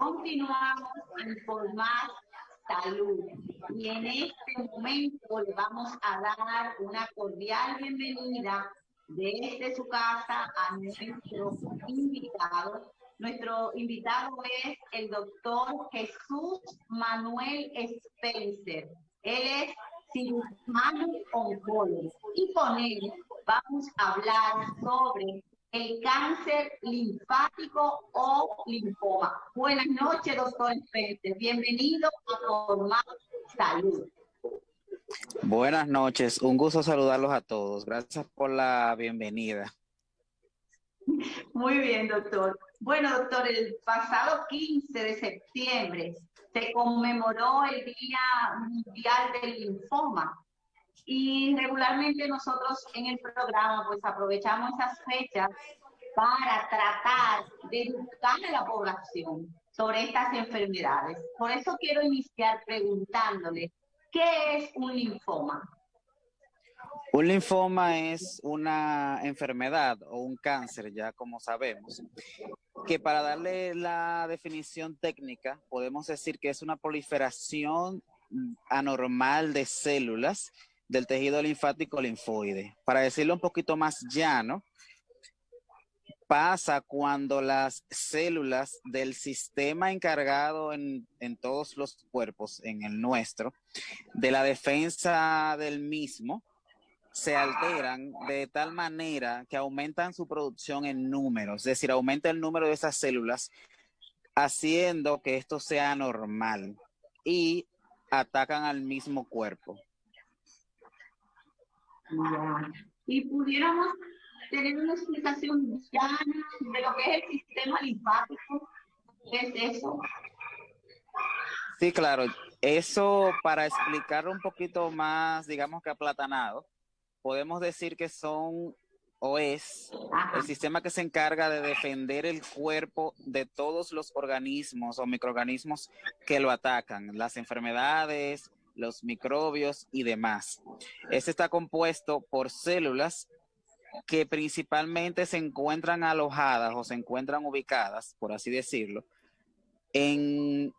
Continuamos en Formar Salud y en este momento le vamos a dar una cordial bienvenida desde su casa a nuestro invitado. Nuestro invitado es el doctor Jesús Manuel Spencer. Él es cirujano oncólogo y con él vamos a hablar sobre el cáncer linfático o linfoma. Buenas noches, doctor Spencer. Bienvenido a Formar Salud. Buenas noches, un gusto saludarlos a todos. Gracias por la bienvenida. Muy bien, doctor. Bueno, doctor, el pasado 15 de septiembre se conmemoró el Día Mundial del Linfoma. Y regularmente nosotros en el programa pues aprovechamos esas fechas para tratar de educar a la población sobre estas enfermedades. Por eso quiero iniciar preguntándole, ¿qué es un linfoma? Un linfoma es una enfermedad o un cáncer, ya como sabemos, que para darle la definición técnica podemos decir que es una proliferación anormal de células del tejido linfático linfoide. Para decirlo un poquito más llano, pasa cuando las células del sistema encargado en todos los cuerpos, en el nuestro, de la defensa del mismo, se alteran de tal manera que aumentan su producción en números, es decir, aumenta el número de esas células, haciendo que esto sea normal y atacan al mismo cuerpo. Y pudiéramos tener una explicación llana de lo que es el sistema linfático. ¿Qué es eso? Sí, claro. Eso, para explicarlo un poquito más, digamos que aplatanado, podemos decir que son o es el sistema que se encarga de defender el cuerpo de todos los organismos o microorganismos que lo atacan, las enfermedades, los microbios y demás. Este está compuesto por células que principalmente se encuentran alojadas o se encuentran ubicadas, por así decirlo, en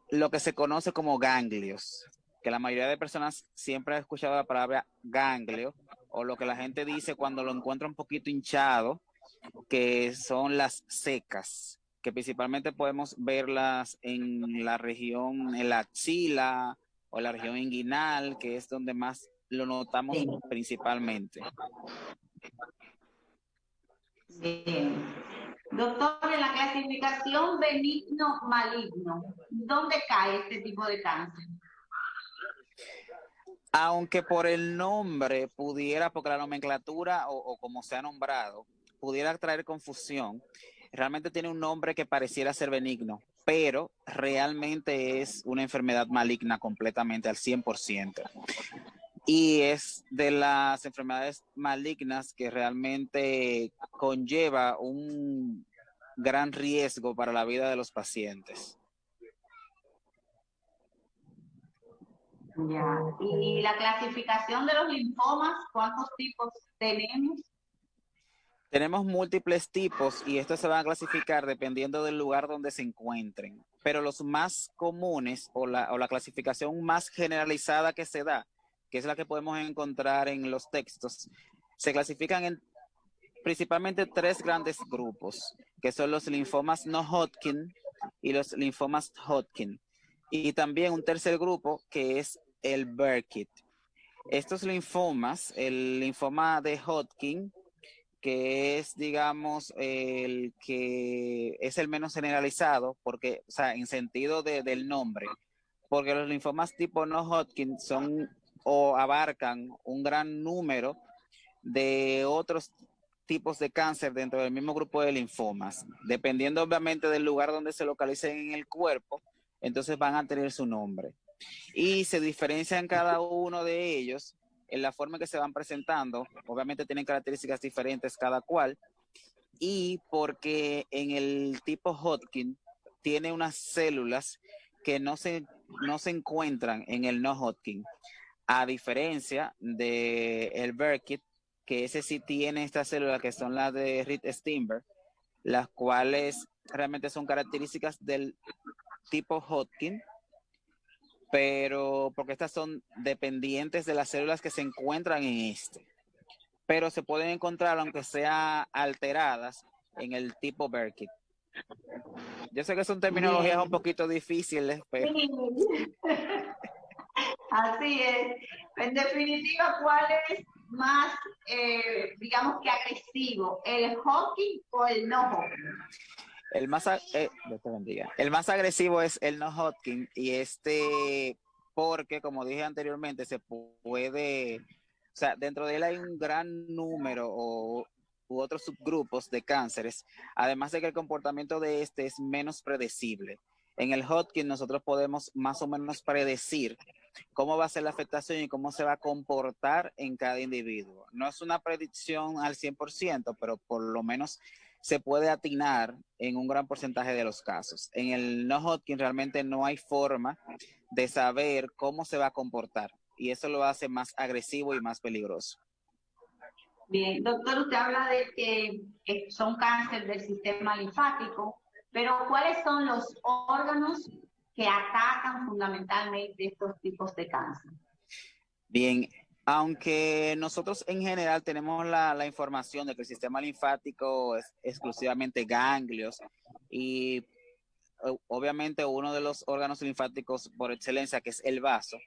lo que se conoce como ganglios, que la mayoría de personas siempre ha escuchado la palabra ganglio, o lo que la gente dice cuando lo encuentra un poquito hinchado, que son las secas, que principalmente podemos verlas en la región, en la axila o la región inguinal, que es donde más lo notamos principalmente. Bien. Doctor, en la clasificación benigno-maligno, ¿dónde cae este tipo de cáncer? Aunque por el nombre pudiera, porque la nomenclatura o como se ha nombrado, pudiera traer confusión, realmente tiene un nombre que pareciera ser benigno, pero realmente es una enfermedad maligna completamente al 100%. Y es de las enfermedades malignas que realmente conlleva un gran riesgo para la vida de los pacientes. Ya. Y la clasificación de los linfomas, ¿cuántos tipos tenemos? Tenemos múltiples tipos y estos se van a clasificar dependiendo del lugar donde se encuentren. Pero los más comunes o la clasificación más generalizada que se da, que es la que podemos encontrar en los textos, se clasifican en principalmente tres grandes grupos, que son los linfomas no Hodgkin y los linfomas Hodgkin. Y también un tercer grupo que es el Burkitt. Estos linfomas, el linfoma de Hodgkin, que es, digamos, el que es el menos generalizado, porque, o sea, en sentido del nombre, porque los linfomas tipo no Hodgkin son o abarcan un gran número de otros tipos de cáncer dentro del mismo grupo de linfomas. Dependiendo obviamente del lugar donde se localicen en el cuerpo, entonces van a tener su nombre. Y se diferencian cada uno de ellos en la forma en que se van presentando. Obviamente tienen características diferentes cada cual. Y porque en el tipo Hodgkin tiene unas células que no se encuentran en el no Hodgkin. A diferencia de el Burkitt, que ese sí tiene estas células que son las de Reed Steinberg, las cuales realmente son características del tipo Hodgkin, pero porque estas son dependientes de las células que se encuentran en este, pero se pueden encontrar aunque sea alteradas en el tipo Burkitt. Yo sé que son terminologías un Bien. poquito difíciles, pero Sí. Así es. En definitiva, ¿cuál es más, digamos que agresivo? ¿El Hodgkin o el no Hodgkin? Dios te bendiga. El más agresivo es el no Hodgkin y porque como dije anteriormente, se puede, o sea, dentro de él hay un gran número u otros subgrupos de cánceres, además de que el comportamiento de este es menos predecible. En el Hodgkin nosotros podemos más o menos predecir cómo va a ser la afectación y cómo se va a comportar en cada individuo. No es una predicción al 100%, pero por lo menos se puede atinar en un gran porcentaje de los casos. En el no Hodgkin realmente no hay forma de saber cómo se va a comportar y eso lo hace más agresivo y más peligroso. Bien, doctor, usted habla de que son cáncer del sistema linfático, pero ¿cuáles son los órganos que atacan fundamentalmente estos tipos de cáncer? Bien, aunque nosotros en general tenemos la información de que el sistema linfático es exclusivamente ganglios y obviamente uno de los órganos linfáticos por excelencia, que es el vaso,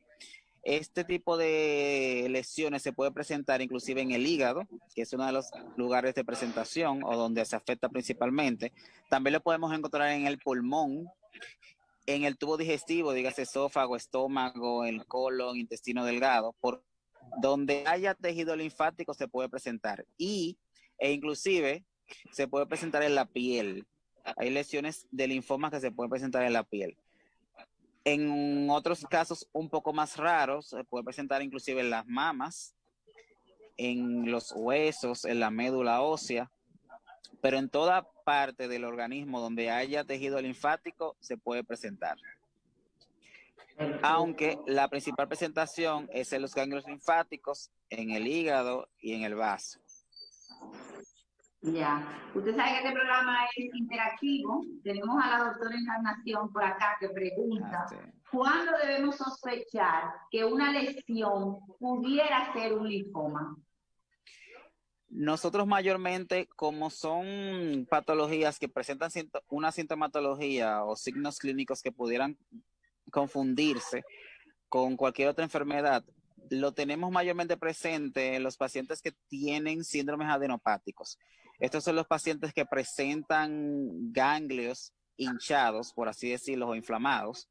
este tipo de lesiones se puede presentar inclusive en el hígado, que es uno de los lugares de presentación o donde se afecta principalmente. También lo podemos encontrar en el pulmón, en el tubo digestivo, dígase esófago, estómago, el colon, intestino delgado, por donde haya tejido linfático se puede presentar e inclusive se puede presentar en la piel. Hay lesiones de linfomas que se pueden presentar en la piel. En otros casos un poco más raros, se puede presentar inclusive en las mamas, en los huesos, en la médula ósea, pero en toda parte del organismo donde haya tejido linfático se puede presentar. Aunque la principal presentación es en los ganglios linfáticos, en el hígado y en el vaso. Ya, usted sabe que este programa es interactivo. Tenemos a la doctora Encarnación por acá que pregunta, ¿cuándo debemos sospechar que una lesión pudiera ser un linfoma? Nosotros mayormente, como son patologías que presentan una sintomatología o signos clínicos que pudieran confundirse con cualquier otra enfermedad, lo tenemos mayormente presente en los pacientes que tienen síndromes adenopáticos. Estos son los pacientes que presentan ganglios hinchados, por así decirlo, o inflamados,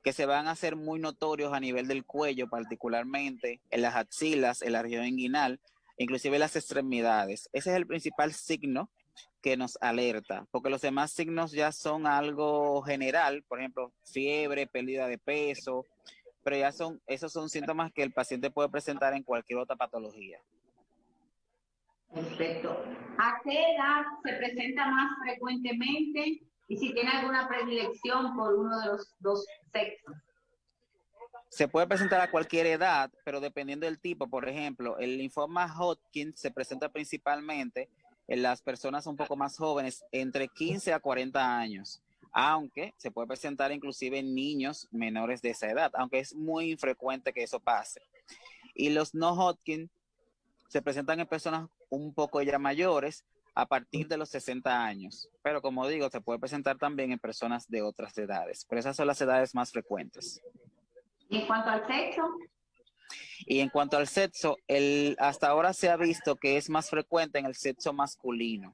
que se van a hacer muy notorios a nivel del cuello, particularmente en las axilas, en la región inguinal, inclusive en las extremidades. Ese es el principal signo que nos alerta, porque los demás signos ya son algo general, por ejemplo, fiebre, pérdida de peso, pero esos son síntomas que el paciente puede presentar en cualquier otra patología. Perfecto. ¿A qué edad se presenta más frecuentemente y si tiene alguna predilección por uno de los dos sexos? Se puede presentar a cualquier edad, pero dependiendo del tipo, por ejemplo, el linfoma Hodgkin se presenta principalmente en las personas un poco más jóvenes, entre 15 a 40 años, aunque se puede presentar inclusive en niños menores de esa edad, aunque es muy infrecuente que eso pase. Y los no Hodgkin se presentan en personas un poco ya mayores a partir de los 60 años, pero como digo, se puede presentar también en personas de otras edades, pero esas son las edades más frecuentes. ¿Y en cuanto al sexo? Y en cuanto al sexo, hasta ahora se ha visto que es más frecuente en el sexo masculino,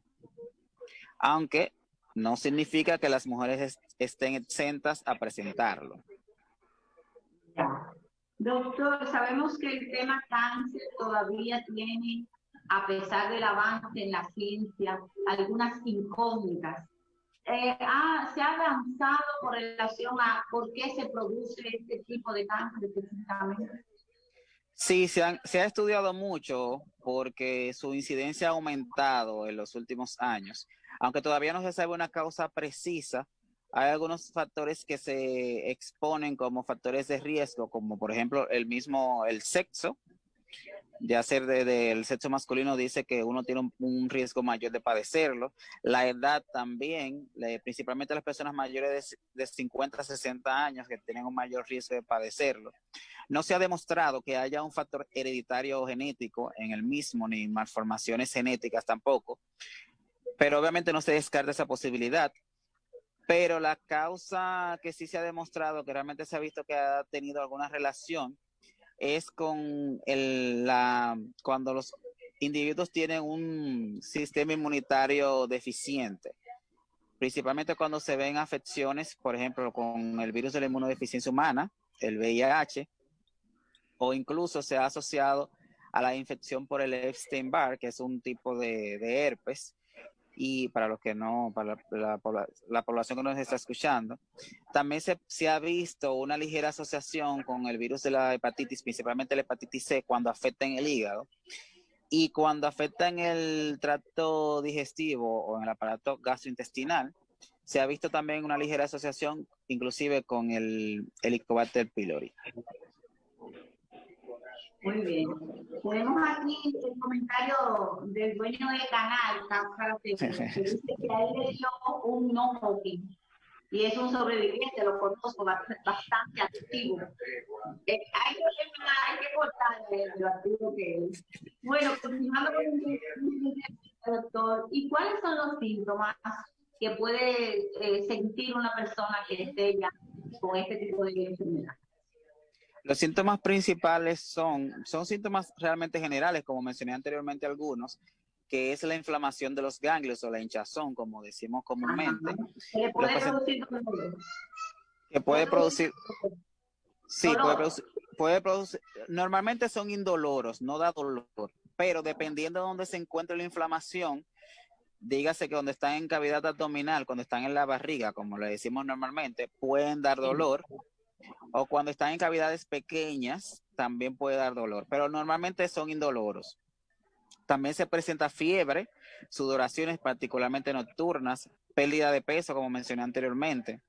aunque no significa que las mujeres estén exentas a presentarlo. Ya. Doctor, sabemos que el tema cáncer todavía tiene, a pesar del avance en la ciencia, algunas incógnitas. ¿Se ha avanzado con relación a por qué se produce este tipo de cáncer específicamente? Sí, se ha estudiado mucho porque su incidencia ha aumentado en los últimos años. Aunque todavía no se sabe una causa precisa, hay algunos factores que se exponen como factores de riesgo, como por ejemplo el sexo, ya ser del sexo masculino dice que uno tiene un riesgo mayor de padecerlo. La edad también, principalmente las personas mayores de 50 a 60 años que tienen un mayor riesgo de padecerlo. No se ha demostrado que haya un factor hereditario o genético en el mismo, ni malformaciones genéticas tampoco, pero obviamente no se descarta esa posibilidad. Pero la causa que sí se ha demostrado, que realmente se ha visto que ha tenido alguna relación, es con cuando los individuos tienen un sistema inmunitario deficiente, principalmente cuando se ven afecciones, por ejemplo, con el virus de la inmunodeficiencia humana, el VIH, o incluso se ha asociado a la infección por el Epstein-Barr, que es un tipo de herpes, y para los que no, para la población que nos está escuchando, también se ha visto una ligera asociación con el virus de la hepatitis, principalmente la hepatitis C, cuando afecta en el hígado y cuando afecta en el tracto digestivo o en el aparato gastrointestinal. Se ha visto también una ligera asociación, inclusive con el Helicobacter pylori. Muy bien. Tenemos aquí el comentario del dueño del canal, que dice que a él le dio un no-smoking y es un sobreviviente, lo conozco, bastante activo. Hay que cortarle lo activo que es. Bueno, continuando con el doctor, ¿y cuáles son los síntomas que puede sentir una persona que esté ya con este tipo de enfermedad? Los síntomas principales son síntomas realmente generales, como mencioné anteriormente algunos, que es la inflamación de los ganglios o la hinchazón, como decimos comúnmente. ¿Que puede producir dolor? Que puede producir, sí, puede producir, normalmente son indoloros, no da dolor, pero dependiendo de dónde se encuentre la inflamación, dígase que donde están en cavidad abdominal, cuando están en la barriga, como le decimos normalmente, pueden dar dolor, o cuando están en cavidades pequeñas, también puede dar dolor, pero normalmente son indoloros. También se presenta fiebre, sudoraciones particularmente nocturnas, pérdida de peso, como mencioné anteriormente.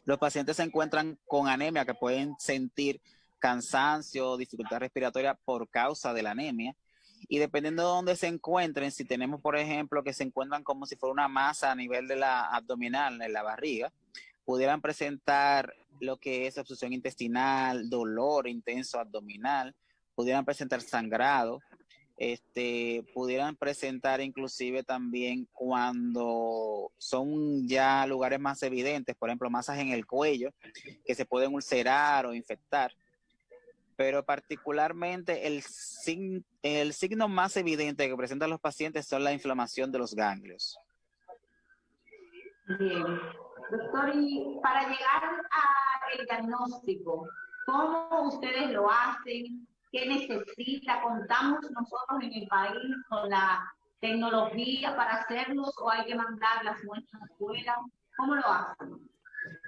Los pacientes se encuentran con anemia, que pueden sentir cansancio, dificultad respiratoria por causa de la anemia. Y dependiendo de dónde se encuentren, si tenemos, por ejemplo, que se encuentran como si fuera una masa a nivel de la abdominal, en la barriga, pudieran presentar lo que es obstrucción intestinal, dolor intenso abdominal, pudieran presentar sangrado, pudieran presentar inclusive también cuando son ya lugares más evidentes, por ejemplo, masas en el cuello que se pueden ulcerar o infectar. Pero particularmente el signo más evidente que presentan los pacientes son la inflamación de los ganglios. Bien. Doctor, y para llegar al diagnóstico, ¿cómo ustedes lo hacen? ¿Qué necesita? ¿Contamos nosotros en el país con la tecnología para hacerlos o hay que mandar las muestras afuera? ¿Cómo lo hacen?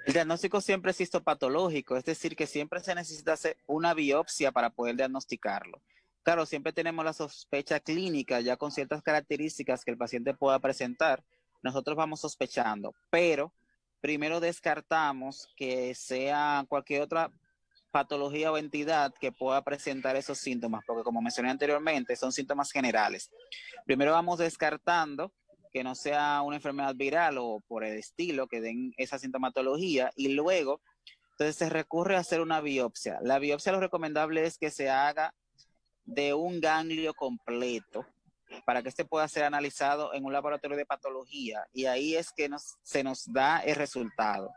El diagnóstico siempre es histopatológico, es decir, que siempre se necesita hacer una biopsia para poder diagnosticarlo. Claro, siempre tenemos la sospecha clínica ya con ciertas características que el paciente pueda presentar. Nosotros vamos sospechando, pero primero descartamos que sea cualquier otra patología o entidad que pueda presentar esos síntomas, porque como mencioné anteriormente, son síntomas generales. Primero vamos descartando que no sea una enfermedad viral o por el estilo que den esa sintomatología y luego entonces se recurre a hacer una biopsia. La biopsia lo recomendable es que se haga de un ganglio completo para que este pueda ser analizado en un laboratorio de patología y ahí es que se nos da el resultado.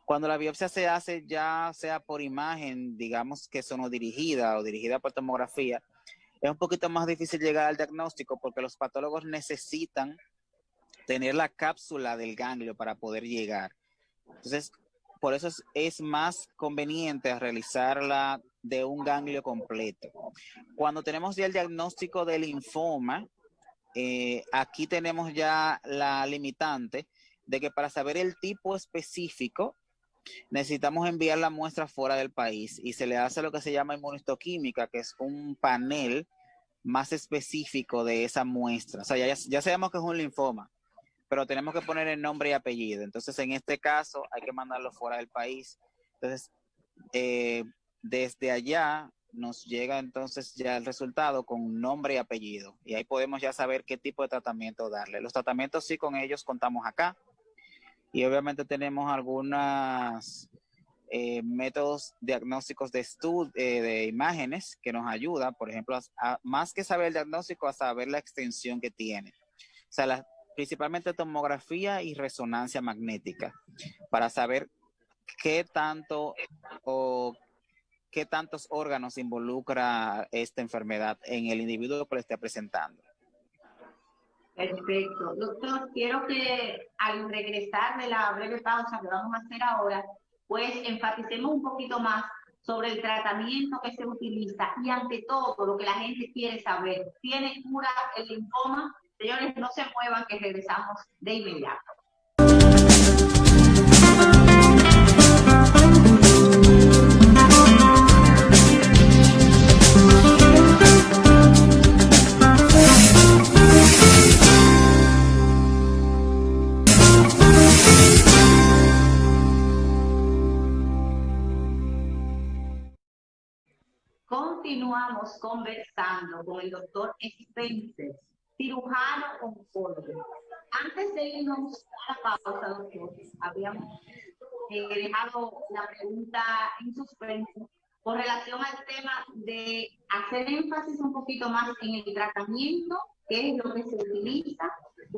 Cuando la biopsia se hace ya sea por imagen, digamos que sonodirigida o dirigida por tomografía, es un poquito más difícil llegar al diagnóstico porque los patólogos necesitan tener la cápsula del ganglio para poder llegar. Entonces, por eso es más conveniente realizarla de un ganglio completo. Cuando tenemos ya el diagnóstico del linfoma, aquí tenemos ya la limitante de que para saber el tipo específico necesitamos enviar la muestra fuera del país y se le hace lo que se llama inmunistoquímica, que es un panel más específico de esa muestra. O sea, ya sabemos que es un linfoma, pero tenemos que poner el nombre y apellido. Entonces, en este caso, hay que mandarlo fuera del país. Entonces, desde allá, nos llega entonces ya el resultado con nombre y apellido. Y ahí podemos ya saber qué tipo de tratamiento darle. Los tratamientos sí, con ellos contamos acá. Y obviamente tenemos algunos métodos diagnósticos de imágenes que nos ayudan, por ejemplo, más que saber el diagnóstico, a saber la extensión que tiene. O sea, principalmente tomografía y resonancia magnética, para saber qué tanto o qué tantos órganos involucra esta enfermedad en el individuo que lo esté presentando. Perfecto. Doctor, quiero que al regresar de la breve pausa que vamos a hacer ahora, pues enfaticemos un poquito más sobre el tratamiento que se utiliza y ante todo lo que la gente quiere saber. ¿Tiene cura el linfoma? Señores, no se muevan que regresamos de inmediato. Continuamos conversando con el doctor Spencer, cirujano oncólogo. Antes de irnos a la pausa, doctor, habíamos dejado la pregunta en suspenso con relación al tema de hacer énfasis un poquito más en el tratamiento, qué es lo que se utiliza,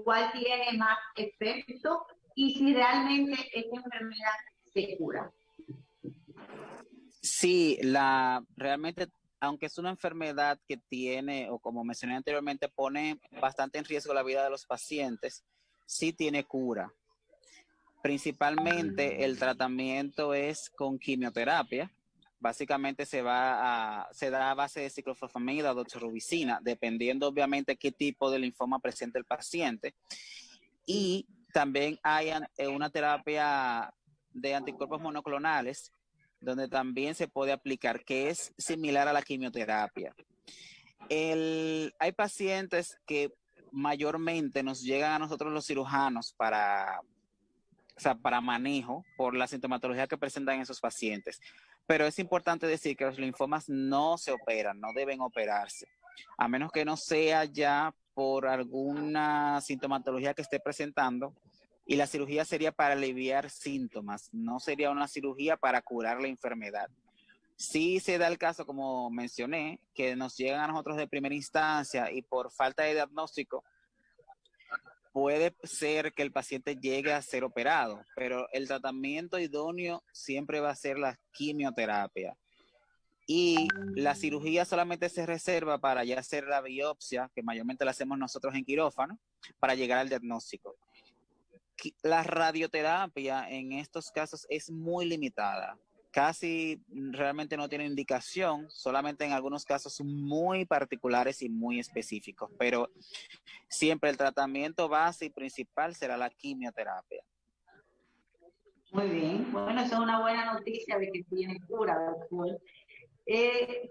cuál tiene más efecto y si realmente esta enfermedad se cura. Sí, realmente, aunque es una enfermedad que tiene, o como mencioné anteriormente, pone bastante en riesgo la vida de los pacientes, sí tiene cura. Principalmente el tratamiento es con quimioterapia. Básicamente se da a base de ciclofosfamida o doxorubicina, dependiendo obviamente qué tipo de linfoma presenta el paciente. Y también hay una terapia de anticuerpos monoclonales, donde también se puede aplicar, que es similar a la quimioterapia. Hay pacientes que mayormente nos llegan a nosotros los cirujanos para manejo por la sintomatología que presentan esos pacientes. Pero es importante decir que los linfomas no se operan, no deben operarse, a menos que no sea ya por alguna sintomatología que esté presentando, y la cirugía sería para aliviar síntomas, no sería una cirugía para curar la enfermedad. Sí se da el caso, como mencioné, que nos llegan a nosotros de primera instancia y por falta de diagnóstico puede ser que el paciente llegue a ser operado, pero el tratamiento idóneo siempre va a ser la quimioterapia. Y la cirugía solamente se reserva para ya hacer la biopsia, que mayormente la hacemos nosotros en quirófano, para llegar al diagnóstico. La radioterapia en estos casos es muy limitada. Casi realmente no tiene indicación, solamente en algunos casos muy particulares y muy específicos, pero siempre el tratamiento base y principal será la quimioterapia. Muy bien, bueno, eso es una buena noticia de que tiene cura, doctor.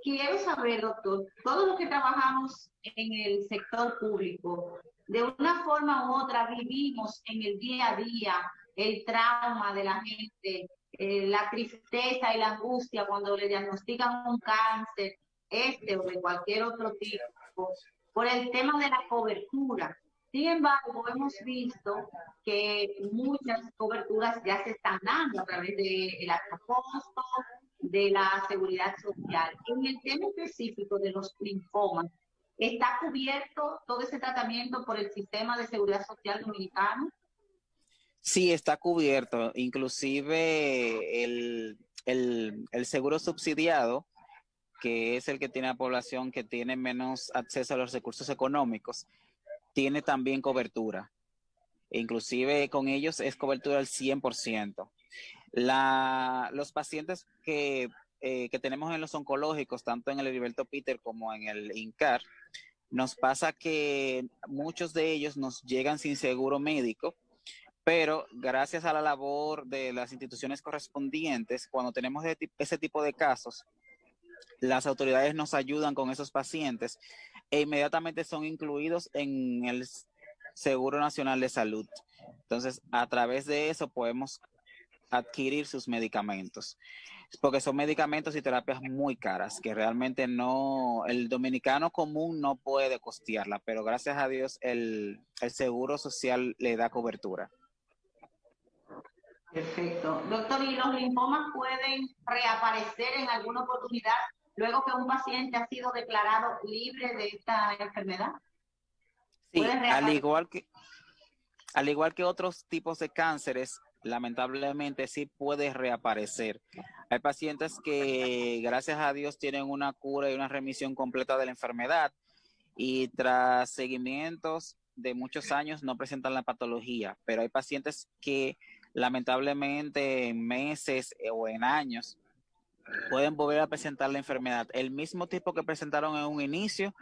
Quiero saber, doctor, todos los que trabajamos en el sector público, de una forma u otra vivimos en el día a día el trauma de la gente, la tristeza y la angustia cuando le diagnostican un cáncer, o de cualquier otro tipo, por el tema de la cobertura. Sin embargo, hemos visto que muchas coberturas ya se están dando a través del altacosto, de la seguridad social. En el tema específico de los linfomas, ¿está cubierto todo ese tratamiento por el sistema de seguridad social dominicano? Sí, está cubierto. Inclusive el seguro subsidiado, que es el que tiene la población que tiene menos acceso a los recursos económicos, tiene también cobertura. Inclusive con ellos es cobertura al 100%. Los pacientes que tenemos en los oncológicos, tanto en el Heriberto Peter como en el INCAR, nos pasa que muchos de ellos nos llegan sin seguro médico, pero gracias a la labor de las instituciones correspondientes, cuando tenemos ese tipo de casos, las autoridades nos ayudan con esos pacientes e inmediatamente son incluidos en el Seguro Nacional de Salud. Entonces, a través de eso podemos adquirir sus medicamentos, porque son medicamentos y terapias muy caras que realmente no, el dominicano común no puede costearla, pero gracias a Dios el seguro social le da cobertura. Perfecto. Doctor, ¿y los linfomas pueden reaparecer en alguna oportunidad luego que un paciente ha sido declarado libre de esta enfermedad? Sí, ¿Pueden reaparecer? al igual que otros tipos de cánceres, lamentablemente sí puede reaparecer. Hay pacientes que, gracias a Dios, tienen una cura y una remisión completa de la enfermedad y tras seguimientos de muchos años no presentan la patología, pero hay pacientes que lamentablemente en meses o en años pueden volver a presentar la enfermedad, el mismo tipo que presentaron en un inicio,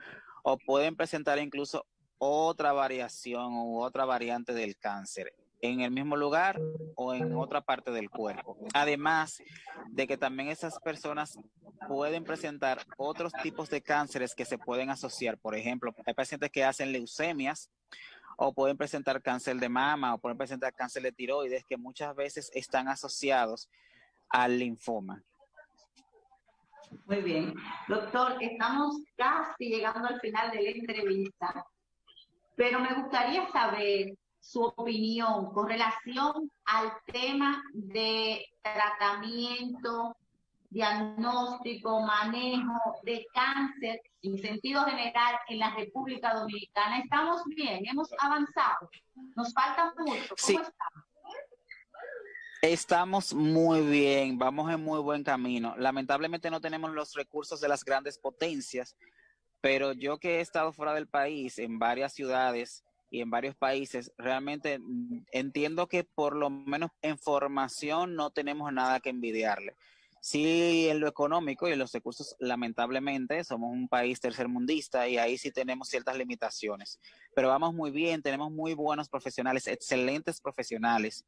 o pueden presentar incluso otra variación u otra variante del cáncer en el mismo lugar o en otra parte del cuerpo. Además de que también esas personas pueden presentar otros tipos de cánceres que se pueden asociar. Por ejemplo, hay pacientes que hacen leucemias o pueden presentar cáncer de mama o pueden presentar cáncer de tiroides que muchas veces están asociados al linfoma. Muy bien. Doctor, estamos casi llegando al final de la entrevista, pero me gustaría saber su opinión con relación al tema de tratamiento, diagnóstico, manejo de cáncer en sentido general en la República Dominicana. ¿Estamos bien? ¿Hemos avanzado? ¿Nos falta mucho? ¿Cómo Sí, estamos? estamos muy bien, vamos en muy buen camino. Lamentablemente no tenemos los recursos de las grandes potencias, pero yo que he estado fuera del país, en varias ciudades y en varios países, realmente entiendo que por lo menos en formación no tenemos nada que envidiarle. Sí, en lo económico y en los recursos, lamentablemente, somos un país tercermundista y ahí sí tenemos ciertas limitaciones. Pero vamos muy bien, tenemos muy buenos profesionales, excelentes profesionales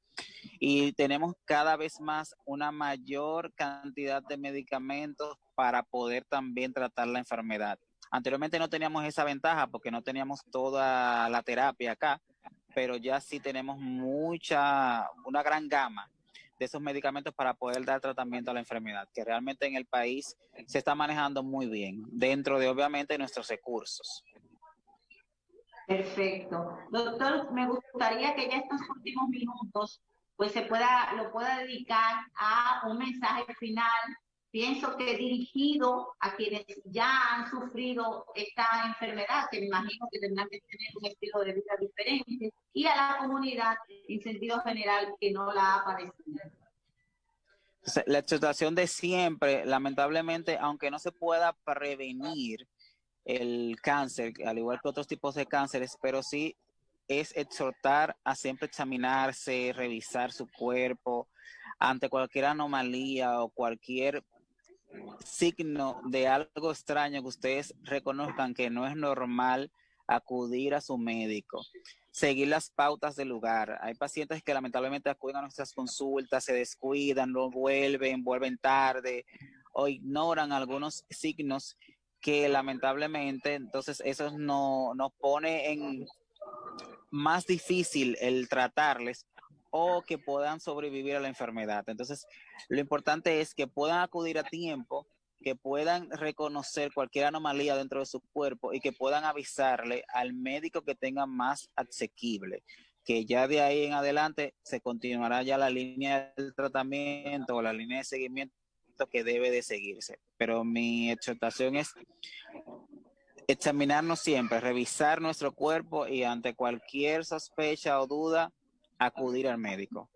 y tenemos cada vez más una mayor cantidad de medicamentos para poder también tratar la enfermedad. Anteriormente no teníamos esa ventaja porque no teníamos toda la terapia acá, pero ya sí tenemos una gran gama de esos medicamentos para poder dar tratamiento a la enfermedad, que realmente en el país se está manejando muy bien, dentro de obviamente nuestros recursos. Perfecto. Doctor, me gustaría que ya estos últimos minutos pues lo pueda dedicar a un mensaje final, pienso que dirigido a quienes ya han sufrido esta enfermedad, que me imagino que tendrán que tener un estilo de vida diferente, y a la comunidad en sentido general que no la ha padecido. La situación de siempre, lamentablemente, aunque no se pueda prevenir el cáncer, al igual que otros tipos de cánceres, pero sí es exhortar a siempre examinarse, revisar su cuerpo ante cualquier anomalía o cualquier signo de algo extraño que ustedes reconozcan que no es normal, acudir a su médico, seguir las pautas del lugar. Hay pacientes que lamentablemente acuden a nuestras consultas, se descuidan, no vuelven tarde o ignoran algunos signos que lamentablemente entonces eso nos pone en más difícil el tratarles o que puedan sobrevivir a la enfermedad. Entonces, lo importante es que puedan acudir a tiempo, que puedan reconocer cualquier anomalía dentro de su cuerpo y que puedan avisarle al médico que tenga más asequible, que ya de ahí en adelante se continuará ya la línea del tratamiento o la línea de seguimiento que debe de seguirse. Pero mi exhortación es examinarnos siempre, revisar nuestro cuerpo y ante cualquier sospecha o duda, acudir al médico.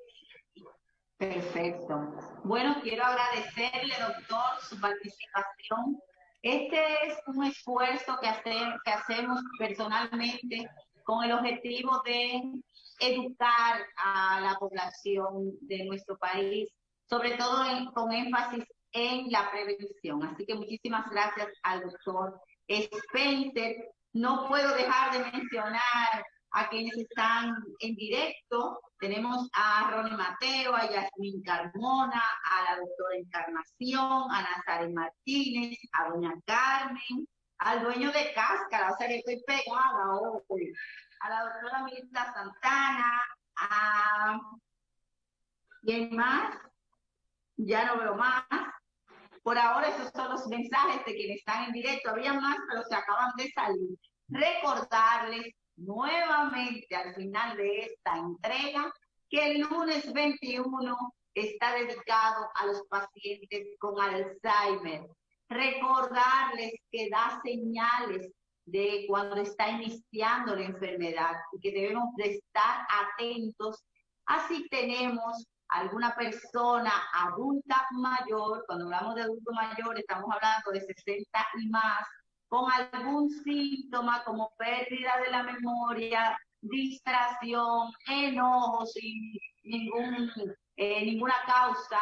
Perfecto. Bueno, quiero agradecerle, doctor, su participación. Este es un esfuerzo que hacemos personalmente con el objetivo de educar a la población de nuestro país, sobre todo con énfasis en la prevención. Así que muchísimas gracias al doctor Spencer. No puedo dejar de mencionar a quienes están en directo. Tenemos a Ronnie Mateo, a Yasmín Carmona, a la doctora Encarnación, a Nazaret Martínez, a doña Carmen, al dueño de Cáscara, o sea que estoy pegada hoy, a la doctora Mirta Santana, a ¿Quién más? Ya no veo más. Por ahora esos son los mensajes de quienes están en directo. Había más, pero se acaban de salir. Recordarles nuevamente al final de esta entrega que el lunes 21 está dedicado a los pacientes con Alzheimer. Recordarles que da señales de cuando está iniciando la enfermedad y que debemos de estar atentos. Así tenemos alguna persona adulta mayor, cuando hablamos de adulto mayor estamos hablando de 60 y más, con algún síntoma como pérdida de la memoria, distracción, enojo sin ninguna causa,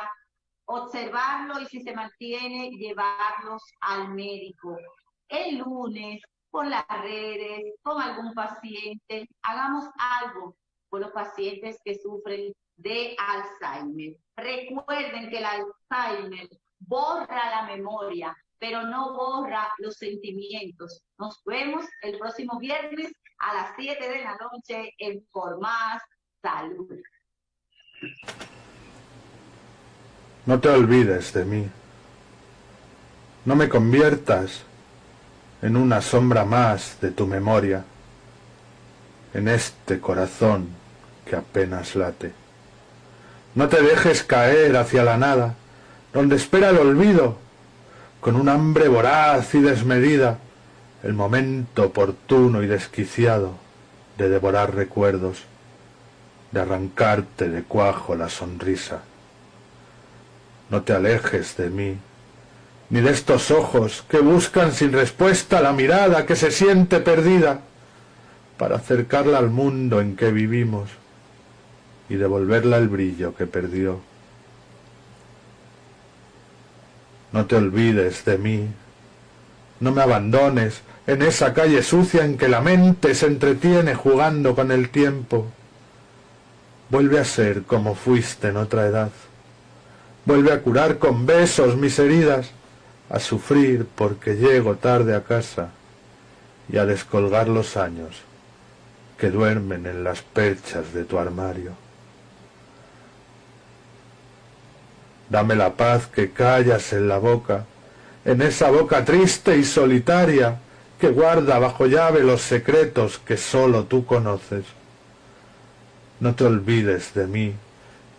observarlo y si se mantiene, llevarlos al médico. El lunes, por las redes, con algún paciente, hagamos algo por los pacientes que sufren de Alzheimer. Recuerden que el Alzheimer borra la memoria, pero no borra los sentimientos. Nos vemos el próximo viernes a las 7 de la noche en Por Más Salud. No te olvides de mí. No me conviertas en una sombra más de tu memoria, en este corazón que apenas late. No te dejes caer hacia la nada, donde espera el olvido, con un hambre voraz y desmedida, el momento oportuno y desquiciado de devorar recuerdos, de arrancarte de cuajo la sonrisa. No te alejes de mí, ni de estos ojos que buscan sin respuesta la mirada que se siente perdida, para acercarla al mundo en que vivimos y devolverla el brillo que perdió. No te olvides de mí, no me abandones en esa calle sucia en que la mente se entretiene jugando con el tiempo. Vuelve a ser como fuiste en otra edad, vuelve a curar con besos mis heridas, a sufrir porque llego tarde a casa y a descolgar los años que duermen en las perchas de tu armario. Dame la paz que callas en la boca, en esa boca triste y solitaria que guarda bajo llave los secretos que sólo tú conoces. No te olvides de mí,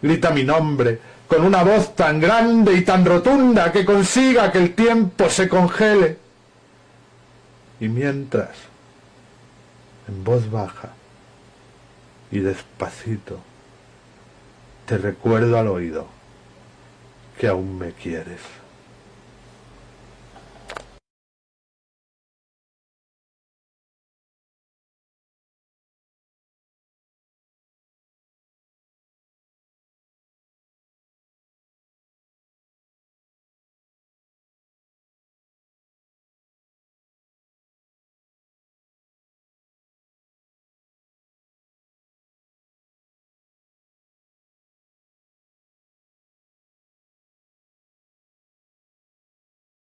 grita mi nombre con una voz tan grande y tan rotunda que consiga que el tiempo se congele. Y mientras, en voz baja y despacito, te recuerdo al oído que aún me quieres.